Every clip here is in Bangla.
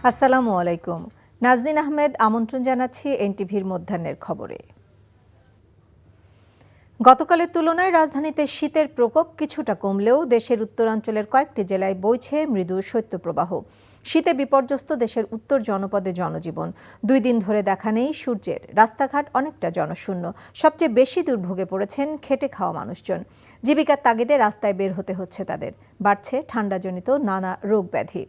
আসসালামু আলাইকুম। নাজনীন আহমেদ আমন্ত্রণ জানাচ্ছি এনটিভির মধ্যাহ্নের খবরে। গতকালের তুলনায় রাজধানীতে শীতের প্রকোপ কিছুটা কমলেও দেশের উত্তরাঞ্চলের কয়েকটি জেলায় বইছে মৃদু শৈত্যপ্রবাহ। শীতে বিপর্যস্ত দেশের উত্তর জনপদে জনজীবন। 2 দিন ধরে দেখা নেই সূর্যের। রাস্তাঘাট অনেকটা জনশূন্য। সবচেয়ে বেশি দুর্ভোগে পড়েছেন খেটে খাওয়া মানুষজন। জীবিকার তাগিদে রাস্তায় বের হতে হচ্ছে তাদের। বাড়ছে ঠান্ডাজনিত নানা রোগ ব্যাধি।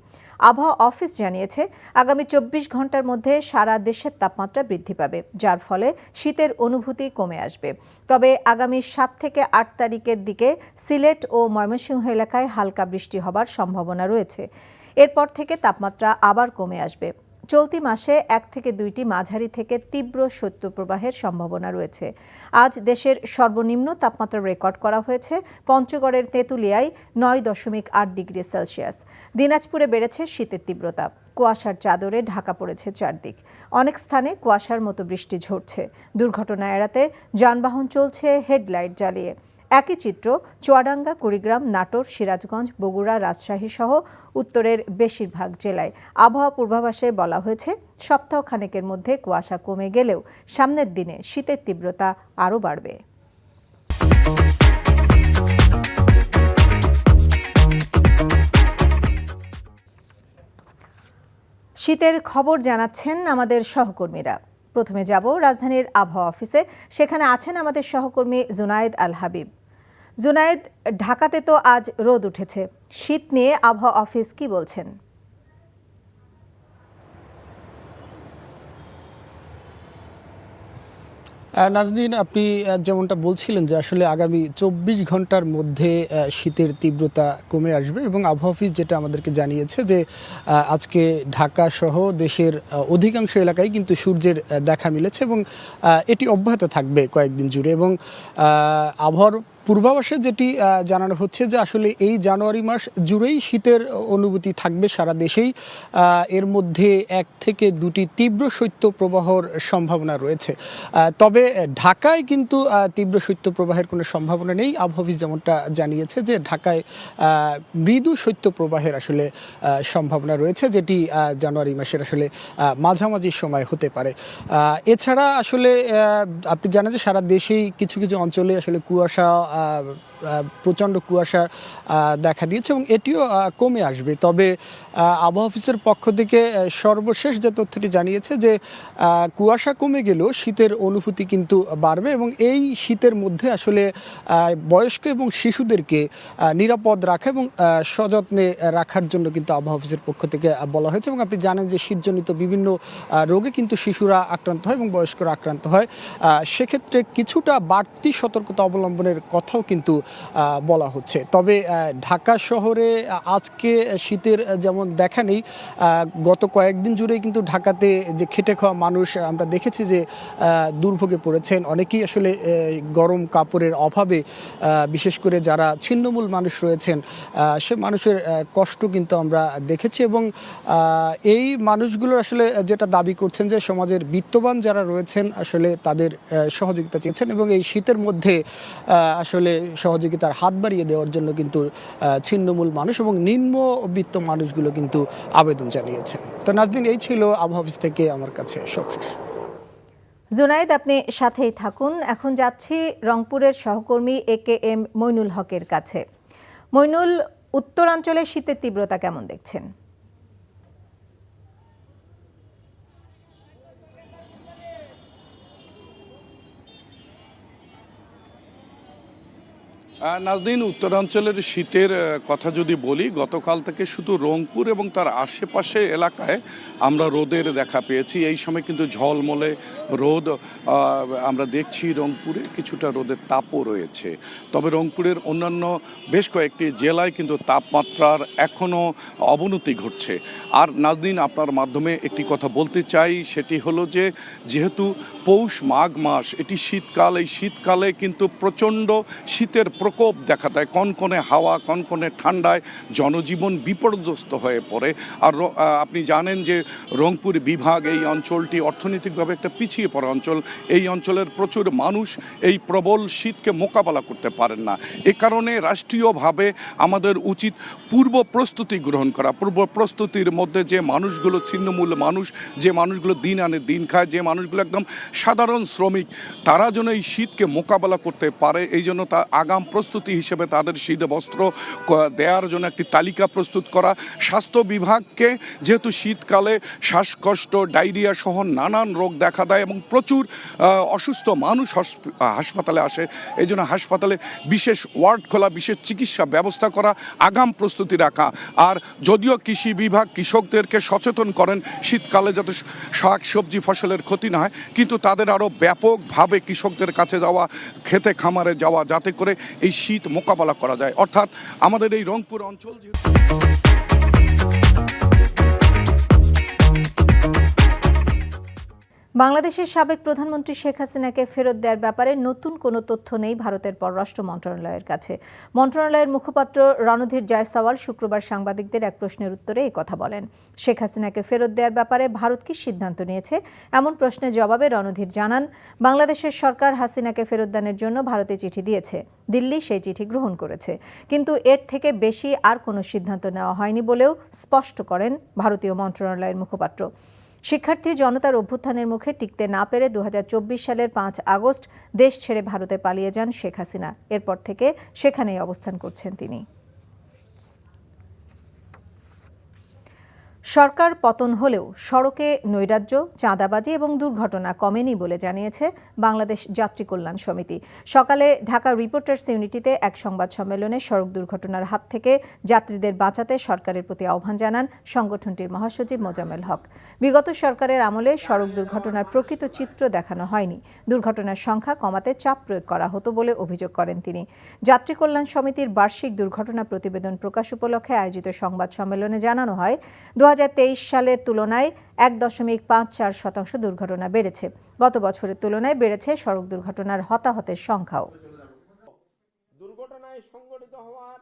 আবহাওয়া অফিস জানিয়েছে, আগামী 24 ঘন্টার মধ্যে সারা দেশের তাপমাত্রা বৃদ্ধি পাবে, যার ফলে শীতের অনুভূতি কমে আসবে। তবে আগামী 7 থেকে 8 তারিখের দিকে সিলেট ও ময়মনসিংহ এলাকায় হালকা বৃষ্টি হবার সম্ভাবনা রয়েছে। এরপর থেকে তাপমাত্রা আবার কমে আসবে। চলতি মাসে 1 থেকে 2টি মাঝারি থেকে তীব্র শৈত্যপ্রবাহের সম্ভাবনা রয়েছে। আজ দেশের সর্বনিম্ন তাপমাত্রা রেকর্ড করা হয়েছে পঞ্চগড়ের তেঁতুলিয়ায় 9.8 ডিগ্রি সেলসিয়াস। দিনাজপুরে বেড়েছে শীতের তীব্রতা। কুয়াশার চাদরে ঢাকা পড়েছে চারদিক। অনেক স্থানে কুয়াশার মতো বৃষ্টি ঝরছে। দুর্ঘটনা এড়াতে যানবাহন চলছে হেডলাইট জ্বালিয়ে। একই চিত্র চুয়াডাঙ্গা, কুড়িগ্রাম, নাটোর, সিরাজগঞ্জ, বগুড়া, রাজশাহী সহ উত্তরের বেশিরভাগ জেলায়। আবহাওয়া পূর্বাভাসে বলা হয়েছে, সপ্তাহখানেকের মধ্যে কুয়াশা কমে গেলেও সামনের দিনে শীতের তীব্রতা আরও বাড়বে। শীতের খবর জানাচ্ছেন আমাদের সহকর্মীরা। প্রথমে যাব রাজধানীর আবহাওয়া অফিসে। সেখানে আছেন আমাদের সহকর্মী জুনায়েদ আল হাবিব। জুনায়েদ, ঢাকাতে তো আজ রোদ উঠেছে। শীত নিয়ে আবহাওয়া অফিস কি বলছেন? নাজনীন, আপনি যেমনটা বলছিলেন যে আসলে আগামী 24 ঘন্টার মধ্যে শীতের তীব্রতা কমে আসবে এবং আবহাওয়া অফিস যেটা আমাদেরকে জানিয়েছে যে আজকে ঢাকা সহ দেশের অধিকাংশ এলাকায় কিন্তু সূর্যের দেখা মিলেছে এবং এটি অব্যাহত থাকবে কয়েকদিন জুড়ে। এবং আবহাওয়ার পূর্বাভাসে যেটি জানানো হচ্ছে যে আসলে এই জানুয়ারি মাস জুড়েই শীতের অনুভূতি থাকবে সারা দেশেই। এর মধ্যে 1 থেকে 2টি তীব্র শৈত্যপ্রবাহর সম্ভাবনা রয়েছে। তবে ঢাকায় কিন্তু তীব্র শৈত্যপ্রবাহের কোনো সম্ভাবনা নেই। আবহাওয়া অফিস যেমনটা জানিয়েছে যে ঢাকায় মৃদু শৈত্যপ্রবাহের আসলে সম্ভাবনা রয়েছে, যেটি জানুয়ারি মাসের আসলে মাঝামাঝি সময় হতে পারে। এছাড়া আসলে আপনি জানেন যে সারা দেশেই কিছু কিছু অঞ্চলে আসলে কুয়াশা, প্রচণ্ড কুয়াশা দেখা দিয়েছে এবং এটিও কমে আসবে। তবে আবহাওয়া অফিসের পক্ষ থেকে সর্বশেষ যে তথ্যটি জানিয়েছে যে কুয়াশা কমে গেলেও শীতের অনুভূতি কিন্তু বাড়বে এবং এই শীতের মধ্যে আসলে বয়স্ক এবং শিশুদেরকে নিরাপদ রাখা এবং সযত্নে রাখার জন্য কিন্তু আবহাওয়া অফিসের পক্ষ থেকে বলা হয়েছে। এবং আপনি জানেন যে শীতজনিত বিভিন্ন রোগে কিন্তু শিশুরা আক্রান্ত হয় এবং বয়স্করা আক্রান্ত হয়। সেক্ষেত্রে কিছুটা বাড়তি সতর্কতা অবলম্বনের কথাও কিন্তু বলা হচ্ছে। তবে ঢাকা শহরে আজকে শীতের যেমন দেখা নেই, গত কয়েকদিন জুড়েই কিন্তু ঢাকাতে যে খেটে খাওয়া মানুষ আমরা দেখেছি যে দুর্ভোগে পড়েছেন। অনেকেই আসলে গরম কাপড়ের অভাবে, বিশেষ করে যারা ছিন্নমূল মানুষ রয়েছেন, সে মানুষের কষ্ট কিন্তু আমরা দেখেছি। এবং এই মানুষগুলোর আসলে যেটা দাবি করছেন যে সমাজের বিত্তবান যারা রয়েছেন আসলে তাদের সহযোগিতা চেয়েছেন এবং এই শীতের মধ্যে আসলে সহযোগিতার হাত বাড়িয়ে দেওয়ার জন্য কিন্তু ছিন্নমূল মানুষ এবং নিম্নবিত্ত মানুষগুলো কিন্তু আবেদন জানিয়েছেন। তো নাজদিন, এই ছিল আবহাওয়া অফিস থেকে আমার কাছে সবশেষ। জুনায়েদ, আপনি সাথেই থাকুন। এখন যাচ্ছি রংপুরের সহকর্মী AKM মইনুল হকের কাছে। মইনুল, উত্তরাঞ্চলে শীতের তীব্রতা কেমন দেখছেন? নাজনীন, উত্তরাঞ্চলের শীতের কথা যদি বলি, গতকাল থেকে শুধু রংপুর এবং তার আশেপাশে এলাকায় আমরা রোদের দেখা পেয়েছি। এই সময় কিন্তু ঝলমলে রোদ আমরা দেখছি। রংপুরে কিছুটা রোদের তাপও রয়েছে। তবে রংপুরের অন্যান্য বেশ কয়েকটি জেলায় কিন্তু তাপমাত্রার এখনও অবনতি ঘটছে। আর নাজনীন, আপনার মাধ্যমে একটি কথা বলতে চাই, সেটি হলো যে যেহেতু পৌষ মাঘ মাস, এটি শীতকাল। এই শীতকালে কিন্তু প্রচণ্ড শীতের প্রকোপ দেখা দেয়, কনকনে হাওয়া, কনকনে ঠান্ডায় জনজীবন বিপর্যস্ত হয়ে পড়ে। আর আপনি জানেন যে রংপুর বিভাগ, এই অঞ্চলটি অর্থনৈতিকভাবে একটা পিছিয়ে পড়া অঞ্চল। এই অঞ্চলের প্রচুর মানুষ এই প্রবল শীতকে মোকাবেলা করতে পারেন না। এ কারণে রাষ্ট্রীয়ভাবে আমাদের উচিত পূর্ব প্রস্তুতি গ্রহণ করা। পূর্ব প্রস্তুতির মধ্যে যে মানুষগুলো ছিন্নমূল মানুষ, যে মানুষগুলো দিন আনে দিন খায়, যে মানুষগুলো একদম সাধারণ শ্রমিক, তারা যেন এই শীতকে মোকাবেলা করতে পারে, এই জন্য আগাম প্রস্তুতি হিসেবে তাদের শীত বস্ত্র দেওয়ার জন্য একটি তালিকা প্রস্তুত করা। স্বাস্থ্য বিভাগকে, যেহেতু শীতকালে শ্বাসকষ্ট, ডায়রিয়া সহ নানান রোগ দেখা দেয় এবং প্রচুর অসুস্থ মানুষ হাসপাতালে আসে, এই জন্য হাসপাতালে বিশেষ ওয়ার্ড খোলা, বিশেষ চিকিৎসা ব্যবস্থা করা, আগাম প্রস্তুতি রাখা। আর যদিও কৃষি বিভাগ কৃষকদেরকে সচেতন করেন শীতকালে যাতে শাক সবজি ফসলের ক্ষতি না হয়, কিন্তু তাদের আরও ব্যাপকভাবে কৃষকদের কাছে যাওয়া, খেতে খামারে যাওয়া, যাতে করে এই শীত মোকাবেলা করা যায়। অর্থাৎ আমাদের এই রংপুর অঞ্চল বাংলাদেশের সাবেক প্রধানমন্ত্রী শেখ হাসিনাকে ফেরত দেওয়ার ব্যাপারে নতুন কোনো তথ্য নেই ভারতের পররাষ্ট্র মন্ত্রণালয়ের কাছে। মন্ত্রণালয়ের মুখপাত্র রণধীর জয়সওয়াল শুক্রবার সাংবাদিকদের এক প্রশ্নের উত্তরে এই কথা বলেন। শেখ হাসিনাকে ফেরত দেওয়ার ব্যাপারে ভারত কি সিদ্ধান্ত নিয়েছে, এমন প্রশ্নের জবাবে রণধীর জানান, বাংলাদেশের সরকার হাসিনাকে ফেরত দানের জন্য ভারতে চিঠি দিয়েছে, দিল্লি সেই চিঠি গ্রহণ করেছে, কিন্তু এর থেকে বেশি আর কোনো সিদ্ধান্ত নেওয়া হয়নি বলেও স্পষ্ট করেন ভারতীয় মন্ত্রণালয়ের মুখপাত্র। শিক্ষার্থী জনতার অভ্যুত্থানের মুখে টিকতে না পেরে 2024 সালের 5 আগস্ট দেশ ছেড়ে ভারতে পালিয়ে যান শেখ হাসিনা। এরপর থেকে সেখানেই অবস্থান করছেন তিনি। সরকার পতন হলেও সড়কে নৈরাজ্য, চাঁদাবাজি এবং দুর্ঘটনা কমেনি বলে জানিয়েছে বাংলাদেশ যাত্রী কল্যাণ সমিতি। সকালে ঢাকা রিপোর্টার্স ইউনিটিতে এক সংবাদ সম্মেলনে সড়ক দুর্ঘটনার হাত থেকে যাত্রীদের বাঁচাতে সরকারের প্রতি আহ্বান জানান সংগঠনটির মহাসচিব মোজাম্মেল হক। বিগত সরকারের আমলে সড়ক দুর্ঘটনার প্রকৃত চিত্র দেখানো হয়নি, দুর্ঘটনার সংখ্যা কমাতে চাপ প্রয়োগ করা হতো বলে অভিযোগ করেন তিনি। যাত্রী কল্যাণ সমিতির বার্ষিক দুর্ঘটনা প্রতিবেদন প্রকাশ উপলক্ষে আয়োজিত সংবাদ সম্মেলনে জানানো হয়, 2023 সালের তুলনায় 1.54% দুর্ঘটনা বেড়েছে। গত বছরের তুলনায় বেড়েছে সড়ক দুর্ঘটনার হতাহতের সংখ্যাও। দুর্ঘটনায় সংঘটিত হওয়ার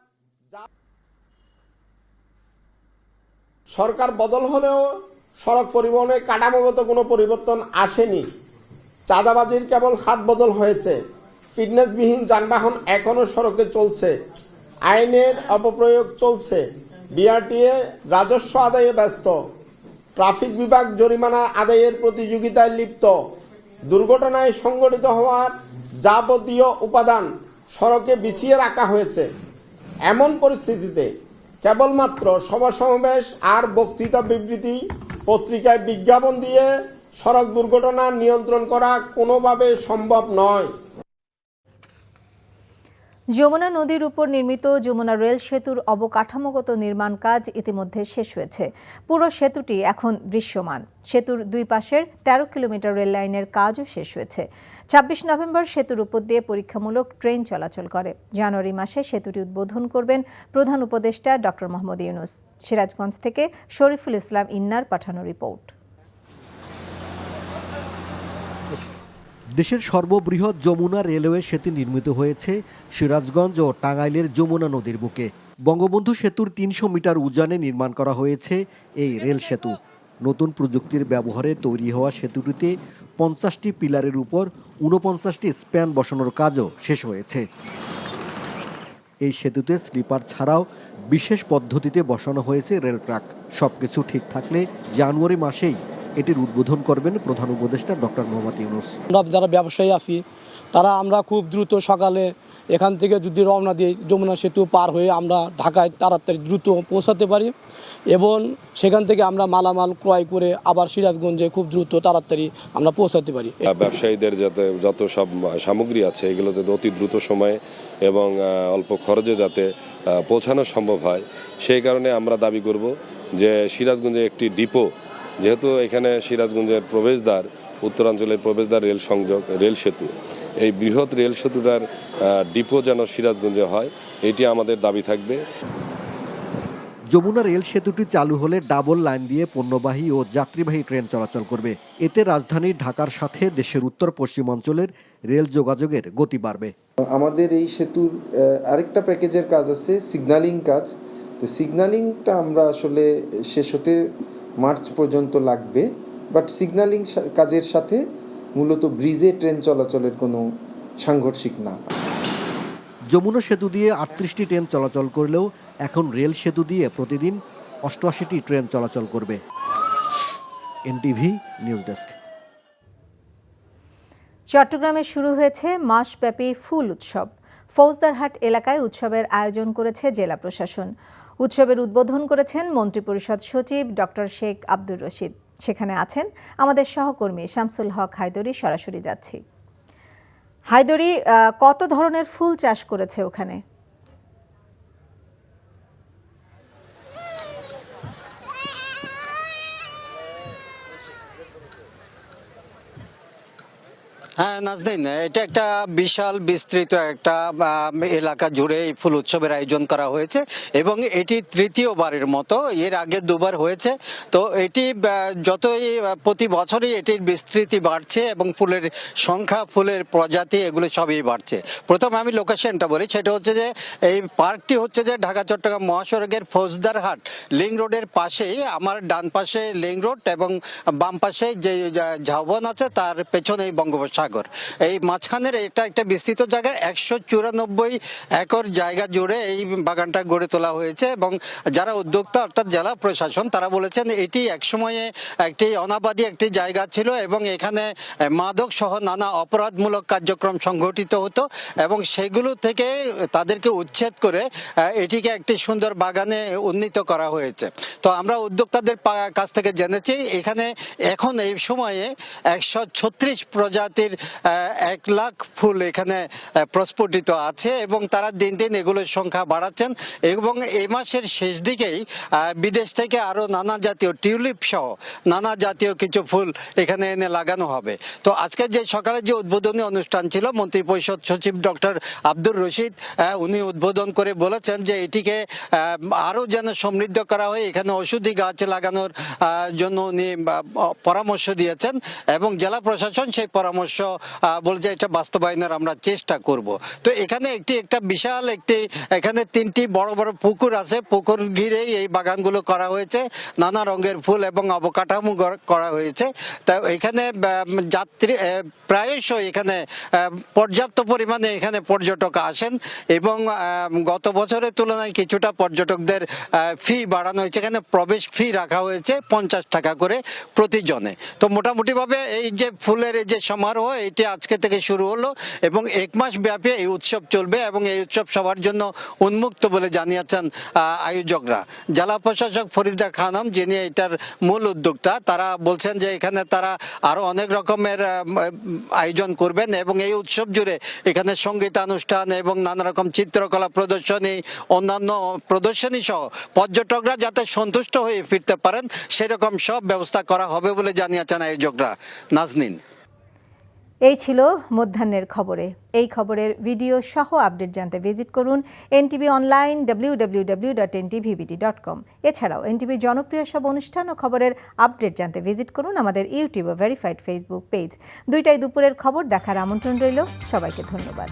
সরকার বদল হলেও সড়ক পরিবহনে কাঠামোগত কোনো পরিবর্তন আসেনি। চাঁদাবাজির কেবল হাত বদল হয়েছে। ফিটনেসবিহীন যানবাহন এখনও সড়কে চলছে, আইনের অপপ্রয়োগ চলছে, বিআরটিএ রাজস্ব আদায়ে ব্যস্ত, ট্রাফিক বিভাগ জরিমানা আদায়ের প্রতিযোগিতায় লিপ্ত। দুর্ঘটনায় সংঘটিত হওয়ার যাবতীয় উপাদান সড়কে বিছিয়ে রাখা হয়েছে। এমন পরিস্থিতিতে কেবলমাত্র সভা সমাবেশ আর বক্তৃতা বিবৃতি, পত্রিকায় বিজ্ঞাপন দিয়ে সড়ক দুর্ঘটনা নিয়ন্ত্রণ করা কোনোভাবে সম্ভব নয়। যমুনা নদীর উপর নির্মিত যমুনা রেল সেতুর অবকাঠামোগত নির্মাণ কাজ ইতিমধ্যে শেষ হয়েছে। পুরো সেতুটি এখন দৃশ্যমান। সেতুর দুই পাশের 13 কিলোমিটার রেল লাইনের কাজও শেষ হয়েছে। 26 নভেম্বর সেতুর উপর দিয়ে পরীক্ষামূলক ট্রেন চলাচল করে। জানুয়ারি মাসে সেতুটি উদ্বোধন করবেন প্রধান উপদেষ্টা ডক্টর মোহাম্মদ ইউনূস। সিরাজগঞ্জ থেকে শরীফুল ইসলাম ইন্নার পাঠানো রিপোর্ট। দেশের সর্ববৃহৎ যমুনা রেলওয়ে সেতু নির্মিত হয়েছে সিরাজগঞ্জ ও টাঙ্গাইলের যমুনা নদীর বুকে। বঙ্গবন্ধু সেতুর 300 মিটার উজানে নির্মাণ করা হয়েছে এই রেল সেতু। নতুন প্রযুক্তির ব্যবহারে তৈরি হওয়া সেতুটিতে 50টি পিলারের উপর 49টি স্প্যান বসানোর কাজও শেষ হয়েছে। এই সেতুতে স্লিপার ছাড়াও বিশেষ পদ্ধতিতে বসানো হয়েছে রেল ট্র্যাক। সবকিছু ঠিক থাকলে জানুয়ারি মাসেই এটির উদ্বোধন করবেন প্রধান উপদেষ্টা ডক্টর মোহাম্মদ ইউনূস। আমরা যারা ব্যবসায়ী আছি তারা আমরা খুব দ্রুত সকালে এখান থেকে যদি রওনা দিই, যমুনা সেতু পার হয়ে আমরা ঢাকায় তাড়াতাড়ি দ্রুত পৌঁছাতে পারি এবং সেখান থেকে আমরা মালামাল ক্রয় করে আবার সিরাজগঞ্জে খুব দ্রুত তাড়াতাড়ি আমরা পৌঁছাতে পারি। ব্যবসায়ীদের যাতে যত সব সামগ্রী আছে এগুলো যাতে অতি দ্রুত সময়ে এবং অল্প খরচে যাতে পৌঁছানো সম্ভব হয়, সেই কারণে আমরা দাবি করব যে সিরাজগঞ্জে একটি ডিপো, যেহেতু এখানে সিরাজগঞ্জের প্রবেশদ্বার, উত্তরাঞ্চলের প্রবেশদ্বার রেল সংযোগ, রেল সেতু, এই বৃহৎ রেল সেতুটার ডিপো যেন সিরাজগঞ্জে হয়, এটি আমাদের দাবি থাকবে। যমুনা রেল সেতুটি চালু হলে ডাবল লাইন দিয়ে পণ্যবাহী ও যাত্রীবাহী ট্রেন চলাচল করবে। এতে রাজধানী ঢাকার সাথে দেশের উত্তর পশ্চিমাঞ্চলের রেল যোগাযোগের গতি বাড়বে। আমাদের এই সেতুর আরেকটা প্যাকেজের কাজ আছে, সিগন্যালিং কাজ। তো সিগন্যালিংটা আমরা আসলে শেষ হতে মার্চ পর্যন্ত লাগবে, বাট সিগন্যালিং কাজের সাথে মূলত ব্রিজে ট্রেন চলাচলের কোনো সাংঘর্ষিক না। যমুনা সেতু দিয়ে 38টি ট্রেন চলাচল করলেও এখন রেল সেতু দিয়ে প্রতিদিন 88টি ট্রেন চলাচল করবে। NTV news desk. চট্টগ্রামে শুরু হয়েছে মাসব্যাপী ফুল উৎসব। ফৌজদারহাট এলাকায় উৎসবের আয়োজন করেছে জেলা প্রশাসন। উৎসবের উদ্বোধন করেছেন মন্ত্রিপরিষদ সচিব ডক্টর শেখ আব্দুর রশিদ। সেখানে আছেন আমাদের সহকর্মী শামসুল হক হায়দরি। সরাসরি যাচ্ছি। হায়দরি, কত ধরনের ফুল চাষ করেছে ওখানে? হ্যাঁ নাজনীন, এটা একটা বিশাল বিস্তৃত একটা এলাকা জুড়ে এই ফুল উৎসবের আয়োজন করা হয়েছে এবং এটি তৃতীয়বারের মতো। এর আগে দুবার হয়েছে। তো এটি যতই প্রতি বছরই এটির বিস্তৃতি বাড়ছে এবং ফুলের সংখ্যা, ফুলের প্রজাতি এগুলো সবই বাড়ছে। প্রথমে আমি লোকেশনটা বলি, সেটা হচ্ছে যে এই পার্কটি হচ্ছে যে ঢাকা চট্টগ্রাম মহাসড়কের ফৌজদারহাট লিং রোডের পাশেই। আমার ডান পাশে লিং রোড এবং বাম পাশে যে ঝাউবন আছে তার পেছনেই বঙ্গোপসাগর। এই মাঝখানের এটা একটা বিস্তৃত জায়গায় 194 একর জায়গা জুড়ে এই বাগানটা গড়ে তোলা হয়েছে এবং যারা উদ্যোক্তা অর্থাৎ জেলা প্রশাসন তারা বলেছেন এটি একসময়ে একটি অনাবাদী একটি জায়গা ছিল এবং এখানে মাদক সহ নানা অপরাধমূলক কার্যক্রম সংঘটিত হতো এবং সেগুলো থেকে তাদেরকে উচ্ছেদ করে এটিকে একটি সুন্দর বাগানে উন্নীত করা হয়েছে। তো আমরা উদ্যোক্তাদের কাছ থেকে জেনেছি এখানে এখন এই সময়ে 136 প্রজাতির 1 লাখ ফুল এখানে প্রস্ফুটিত আছে এবং তারা দিন দিন এগুলোর সংখ্যা বাড়াচ্ছেন এবং এই মাসের শেষ দিকেই বিদেশ থেকে আরো নানা জাতীয় টিউলিপ সহ নানা জাতীয় কিছু ফুল এখানে এনে লাগানো হবে। তো আজকে যে সকালে যে উদ্বোধনী অনুষ্ঠান ছিল, মন্ত্রিপরিষদ সচিব ডক্টর আব্দুর রশিদ উনি উদ্বোধন করে বলেছেন যে এটিকে আরো যেন সমৃদ্ধ করা হয়। এখানে ঔষধি গাছ লাগানোর জন্য উনি পরামর্শ দিয়েছেন এবং জেলা প্রশাসন সেই পরামর্শ বলছে এটা বাস্তবায়নের আমরা চেষ্টা করব। তো এখানে একটা বিশাল এখানে 3টি বড় বড় পুকুর আছে। পুকুর ঘিরেই এই বাগানগুলো করা হয়েছে, নানা রঙের ফুল এবং অবকাঠামো করা হয়েছে। তা এখানে যাত্রী প্রায়শই এখানে পর্যাপ্ত পরিমাণে এখানে পর্যটক আসেন এবং গত বছরের তুলনায় কিছুটা পর্যটকদের ফি বাড়ানো হয়েছে। এখানে প্রবেশ ফি রাখা হয়েছে 50 টাকা করে প্রতিজনে। তো মোটামুটিভাবে এই যে ফুলের এই যে সমারোহ এটি আজকে থেকে শুরু হলো এবং 1 মাস ব্যাপী এই উৎসব চলবে এবং এই উৎসব সবার জন্য উন্মুক্ত বলে জানিয়েছেন আয়োজকরা। জেলা প্রশাসক ফরিদা খানম, যিনি এটার মূল উদ্যোক্তা, তারা বলছেন যে এখানে তারা আরো অনেক রকমের আয়োজন করবেন এবং এই উৎসব জুড়ে এখানে সঙ্গীতানুষ্ঠান এবং নানা রকম চিত্রকলা প্রদর্শনী, অন্যান্য প্রদর্শনী সহ পর্যটকরা যাতে সন্তুষ্ট হয়ে ফিরতে পারেন সেরকম সব ব্যবস্থা করা হবে বলে জানিয়েছেন আয়োজকরা। নাজনীন, এই ছিল মধ্যাহ্নের খবরে। এই খবরের ভিডিও সহ আপডেট জানতে ভিজিট করুন এনটিভি অনলাইন www.ntvbt.com। এছাড়াও এনটিভি জনপ্রিয় সব অনুষ্ঠান ও খবরের আপডেট জানতে ভিজিট করুন আমাদের ইউটিউব ও ভেরিফাইড ফেসবুক পেজ। 2টায় দুপুরের খবর দেখার আমন্ত্রণ রইল। সবাইকে ধন্যবাদ।